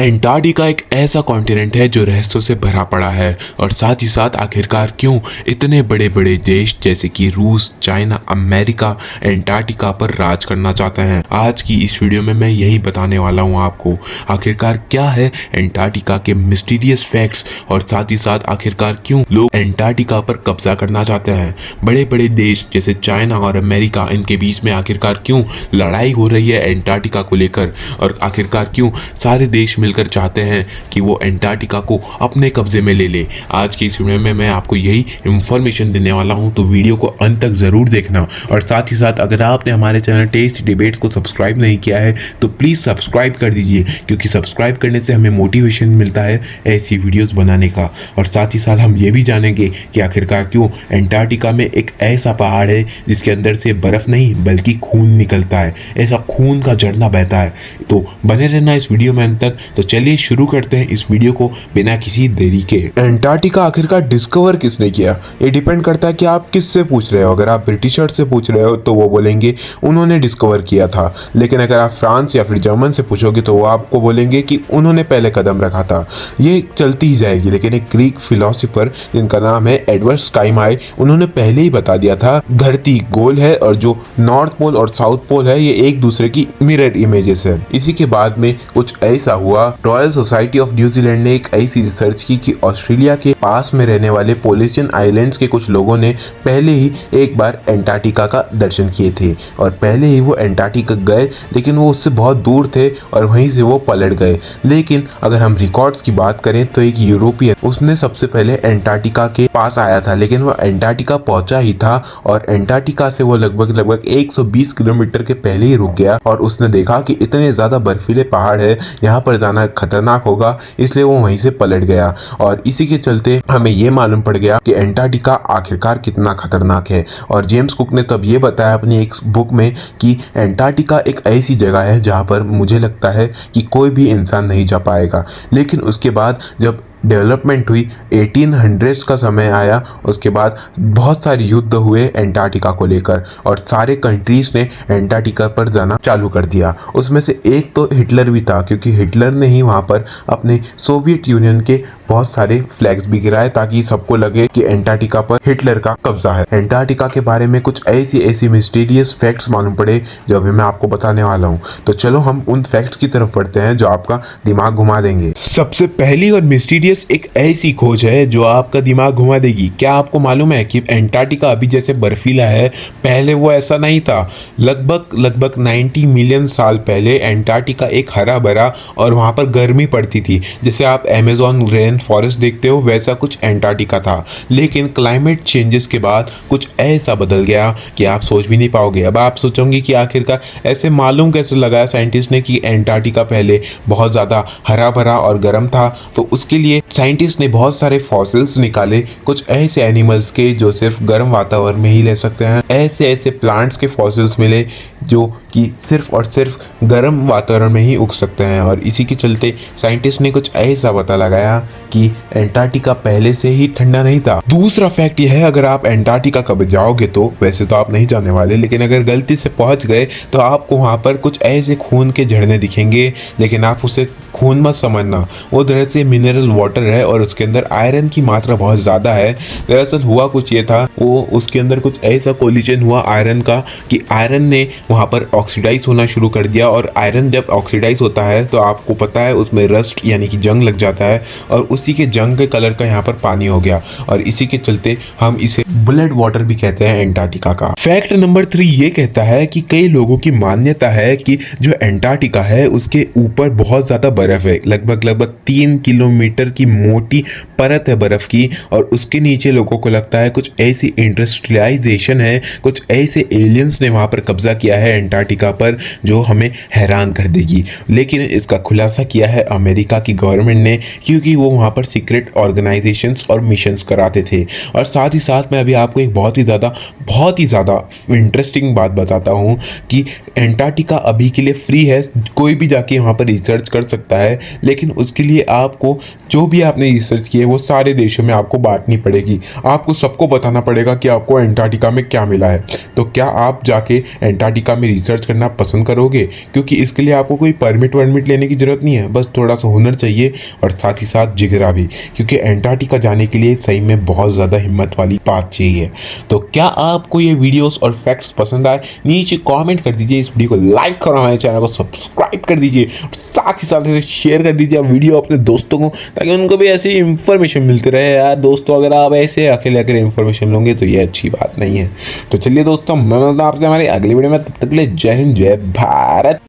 Antarctica एक ऐसा continent है जो रहस्यों से भरा पड़ा है और साथ ही साथ आखिरकार क्यों इतने बड़े बड़े देश जैसे कि रूस, चाइना, अमेरिका एंटार्क्टिका पर राज करना चाहते हैं। आज की इस वीडियो में मैं यही बताने वाला हूं आपको आखिरकार क्या है एंटार्क्टिका के मिस्टीरियस फैक्ट्स और साथ ही साथ आखिरकार क्यों लोग एंटार्क्टिका पर कब्जा करना चाहते हैं। बड़े बड़े देश जैसे चाइना और अमेरिका, इनके बीच में आखिरकार क्यों लड़ाई हो रही है एंटार्क्टिका को लेकर और आखिरकार क्यों सारे देश मिलकर चाहते हैं कि वो एंटार्क्टिका को अपने कब्जे में ले ले। आज की इस वीडियो में मैं आपको यही इंफॉर्मेशन देने वाला हूं, तो वीडियो को अंत तक जरूर देखना। और साथ ही साथ अगर आपने हमारे चैनल टेस्ट डिबेट्स को सब्सक्राइब नहीं किया है तो प्लीज सब्सक्राइब कर दीजिए, क्योंकि सब्सक्राइब करने से हमें मोटिवेशन मिलता है ऐसी वीडियोस बनाने का। और साथ ही साथ हम ये भी जानेंगे कि आखिरकार क्यों एंटार्क्टिका में एक ऐसा पहाड़ है जिसके अंदर से बर्फ नहीं बल्कि खून निकलता है, ऐसा खून का झरना बहता है। तो बने रहना इस वीडियो में अंत तक। तो चलिए शुरू करते हैं इस वीडियो को बिना किसी देरी के। एंटार्क्टिका आखिरकार डिस्कवर किसने किया, ये डिपेंड करता है कि आप किससे पूछ रहे हो। अगर आप ब्रिटिशर्स से पूछ रहे हो तो वो बोलेंगे उन्होंने डिस्कवर किया था, लेकिन अगर आप फ्रांस या फिर जर्मन से पूछोगे तो वो आपको बोलेंगे कि उन्होंने पहले कदम रखा था। ये चलती ही जाएगी। लेकिन एक ग्रीक फिलोसोफर जिनका नाम है एडवर्ड स्काइमाई, उन्होंने पहले ही बता दिया था धरती गोल है और जो नॉर्थ पोल और साउथ पोल है ये एक दूसरे की मिरर इमेजेस है। इसी के बाद में कुछ ऐसा हुआ, रॉयल सोसाइटी ऑफ न्यूजीलैंड ने एक ऐसी रिसर्च की कि ऑस्ट्रेलिया के पास में रहने वाले पोलिनेशियन आइलैंड्स के कुछ लोगों ने पहले ही एक बार एंटार्क्टिका का दर्शन किए थे और पहले ही वो एंटार्क्टिका गए, लेकिन वो उससे बहुत दूर थे और वहीं से वो पलट गए। लेकिन अगर हम रिकॉर्ड्स की बात करें तो एक यूरोपियन, उसने सबसे पहले एंटार्क्टिका के पास आया था, लेकिन वो एंटार्क्टिका पहुंचा ही था और एंटार्क्टिका से वो लगभग 120 किलोमीटर के पहले ही रुक गया और उसने देखा कि इतने ज्यादा बर्फीले पहाड़ है, यहाँ पर जाना खतरनाक होगा, इसलिए वो वहीं से पलट गया। और इसी के चलते हमें ये मालूम पड़ गया कि एंटार्क्टिका आखिरकार कितना खतरनाक है। और जेम्स कुक ने तब ये बताया अपनी एक बुक में कि एंटार्क्टिका एक ऐसी जगह है जहाँ पर मुझे लगता है कि कोई भी इंसान नहीं जा पाएगा। लेकिन उसके बाद जब डेवलपमेंट हुई, 1800s का समय आया, उसके बाद बहुत सारे युद्ध हुए एंटार्क्टिका को लेकर और सारे कंट्रीज ने एंटार्क्टिका पर जाना चालू कर दिया। उसमें से एक तो हिटलर भी था, क्योंकि हिटलर ने ही वहाँ पर अपने सोवियत यूनियन के बहुत सारे फ्लैग्स भी गिराए ताकि सबको लगे कि एंटार्क्टिका पर हिटलर का कब्जा है। एंटार्क्टिका के बारे में कुछ ऐसी मिस्टीरियस फैक्ट्स मालूम पड़े जो अभी मैं आपको बताने वाला हूँ। तो चलो हम उन फैक्ट्स की तरफ बढ़ते हैं जो आपका दिमाग घुमा देंगे। सबसे पहली और मिस्टीरियस एक ऐसी खोज है जो आपका दिमाग घुमा देगी। क्या आपको मालूम है कि एंटार्क्टिका अभी जैसे बर्फीला है, पहले वो ऐसा नहीं था। लगभग 90 मिलियन साल पहले एंटार्क्टिका एक हरा भरा और वहाँ पर गर्मी पड़ती थी। जैसे आप अमेज़न रेन फॉरेस्ट देखते हो, वैसा कुछ एंटार्क्टिका था। लेकिन क्लाइमेट चेंजेस के बाद कुछ ऐसा बदल गया कि आप सोच भी नहीं पाओगे। अब आप सोचोगे कि आखिरकार ऐसे मालूम कैसे लगाया साइंटिस्ट ने कि एंटार्क्टिका पहले बहुत ज़्यादा हरा भरा और गर्म था। तो उसके लिए साइंटिस्ट ने बहुत सारे फॉसिल्स निकाले, कुछ ऐसे एनिमल्स के जो सिर्फ गर्म वातावरण में ही रह सकते हैं। ऐसे प्लांट्स के फॉसिल्स मिले जो कि सिर्फ और सिर्फ गर्म वातावरण में ही उग सकते हैं। और इसी के चलते साइंटिस्ट ने कुछ ऐसा पता लगाया कि एंटार्क्टिका पहले से ही ठंडा नहीं था। दूसरा फैक्ट यह है, अगर आप एंटार्क्टिका कभी जाओगे तो वैसे तो आप नहीं जाने वाले, लेकिन अगर गलती से पहुंच गए तो आपको वहां पर कुछ ऐसे खून के झरने दिखेंगे, लेकिन आप उसे खून मत समझना, वो दरअसल मिनरल वाटर है और उसके अंदर आयरन की मात्रा बहुत ज़्यादा है। दरअसल हुआ कुछ ये था, वो उसके अंदर कुछ ऐसा कोलिजन हुआ आयरन का कि आयरन ने वहाँ पर ऑक्सीडाइज होना शुरू कर दिया। और आयरन जब ऑक्सीडाइज होता है तो आपको पता है उसमें रस्ट यानी कि जंग लग जाता है और उसी के जंग के कलर का यहाँ पर पानी हो गया और इसी के चलते हम इसे ब्लड वाटर भी कहते हैं एंटार्क्टिका का। फैक्ट नंबर 3 ये कहता है कि कई लोगों की मान्यता है कि जो एंटार्क्टिका है उसके ऊपर बहुत ज़्यादा बर्फ है। लगभग 3 किलोमीटर की मोटी परत है बर्फ की और उसके नीचे लोगों को लगता है कुछ ऐसी इंडस्ट्रियलाइजेशन है, कुछ ऐसे एलियंस ने वहां पर कब्जा किया है एंटार्क्टिका पर जो हमें हैरान कर देगी। लेकिन इसका खुलासा किया है अमेरिका की गवर्नमेंट ने, क्योंकि वो वहां पर सीक्रेट ऑर्गेनाइजेशंस और मिशंस कराते थे। और साथ ही साथ मैं अभी आपको एक बहुत ही ज़्यादा इंटरेस्टिंग बात बताता हूँ कि एंटार्क्टिका अभी के लिए फ्री है, कोई भी जाके वहाँ पर रिसर्च कर सकता है, लेकिन उसके लिए आपको जो भी आपने रिसर्च की है वो सारे देशों में आपको बांटनी पड़ेगी। आपको सबको बताना पड़ेगा कि आपको एंटार्क्टिका में क्या मिला है। तो क्या आप जाके एंटार्क्टिका में रिसर्च करना पसंद करोगे? क्योंकि इसके लिए आपको कोई परमिट वर्मिट लेने की ज़रूरत नहीं है, बस थोड़ा सा हुनर चाहिए और साथ ही साथ जिगरा भी, क्योंकि एंटार्क्टिका जाने के लिए सही में बहुत ज़्यादा हिम्मत वाली बात चाहिए। तो क्या आपको ये वीडियोस और फैक्ट्स पसंद आए? नीचे कमेंट कर दीजिए, इस वीडियो को लाइक करो, हमारे चैनल को सब्सक्राइब कर दीजिए, साथ ही साथ इसे शेयर कर दीजिए वीडियो अपने दोस्तों को, ताकि उनको भी ऐसी इंफॉर्मेशन मिलती रहे। यार दोस्तों, अगर आप ऐसे अकेले अकेले इंफॉर्मेशन लोगे तो ये अच्छी बात नहीं है। तो चलिए दोस्तों, मैं मिलता हूं आपसे हमारी अगली वीडियो में, तब तक के लिए जय हिंद, जय भारत।